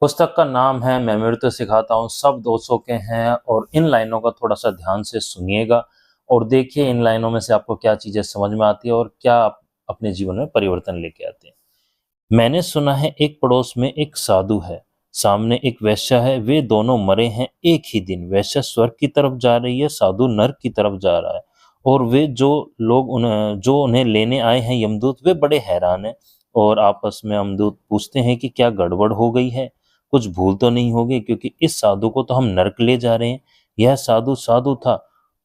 पुस्तक का नाम है मैं मृत्यु सिखाता हूँ, सब 200 के हैं और इन लाइनों का थोड़ा-सा ध्यान से सुनिएगा और देखिए इन लाइनों में से आपको क्या चीज़ें समझ में आती है और क्या आप अपने जीवन में परिवर्तन लेके आते हैं। मैंने सुना है एक पड़ोस में एक साधु है, सामने एक वेश्या है, वे दोनों मरे हैं एक ही दिन। वेश्या स्वर्ग की तरफ जा रही है, साधु नर्क की तरफ जा रहा है और वे जो उन्हें लेने आए हैं यमदूत वे बड़े हैरान हैं और आपस में यमदूत पूछते हैं कि क्या गड़बड़ हो गई है? कुछ भूल तो नहीं हो गई क्योंकि इस साधु को तो हम नर्क ले जा रहे हैं। यह साधु साधु था।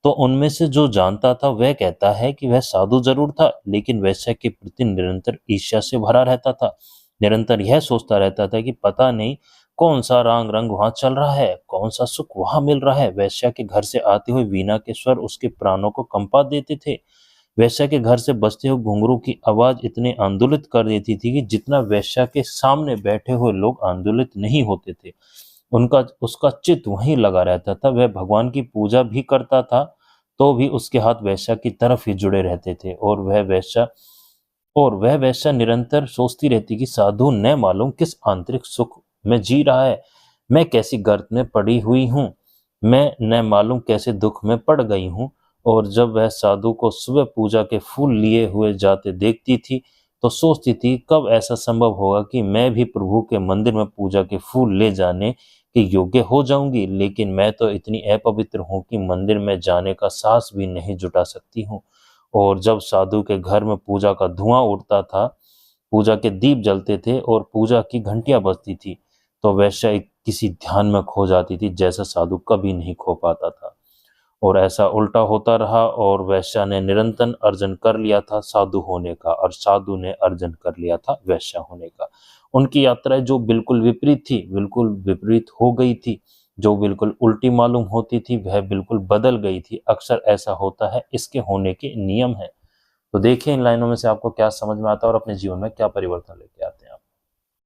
तो उनमें से जो जानता था वह कहता है कि वह साधु जरूर था लेकिन वैश्या के प्रति निरंतर ईर्ष्या से भरा रहता था। निरंतर यह सोचता रहता था कि पता नहीं कौन सा राग रंग वहां चल रहा है, कौन सा सुख वहां मिल रहा है। वैश्या के घर से आते हुए वीणा के स्वर उसके प्राणों को कंपा देते थे। वैश्या के घर से बजते हुए घुंघरू की आवाज इतने आंदोलित कर देती थी कि जितना वैश्या के सामने बैठे हुए लोग आंदोलित नहीं होते थे। उनका उसका चित्त वहीं लगा रहता था। वह भगवान की पूजा भी करता था तो भी उसके हाथ वैश्या की तरफ ही जुड़े रहते थे और वह वैश्या निरंतर सोचती रहती कि साधु न मालूम किस आंतरिक सुख में जी रहा है। मैं कैसी गर्त में पड़ी हुई हूँ, मैं न मालूम कैसे दुख में पड़ गई हूँ। और जब वह साधु को सुबह पूजा के फूल लिए हुए जाते देखती थी तो सोचती थी कब ऐसा संभव होगा कि मैं भी प्रभु के मंदिर में पूजा के फूल ले जाने के योग्य हो जाऊंगी। लेकिन मैं तो इतनी अपवित्र हूँ कि मंदिर में जाने का साहस भी नहीं जुटा सकती हूँ। और जब साधु के घर में पूजा का धुआं उठता था, पूजा के दीप जलते थे और पूजा की घंटियां बजती थी तो वैश्या किसी ध्यान में खो जाती थी जैसा साधु कभी नहीं खो पाता था। और ऐसा उल्टा होता रहा और वैश्या ने निरंतर अर्जन कर लिया था साधु होने का और साधु ने अर्जन कर लिया था वैश्या होने का। उनकी यात्रा जो बिल्कुल विपरीत थी, बिल्कुल विपरीत हो गई थी। जो बिल्कुल उल्टी मालूम होती थी वह बिल्कुल बदल गई थी। अक्सर ऐसा होता है, इसके होने के नियम हैं। तो देखिए इन लाइनों में से आपको क्या समझ में आता है और अपने जीवन में क्या परिवर्तन लेके आता है।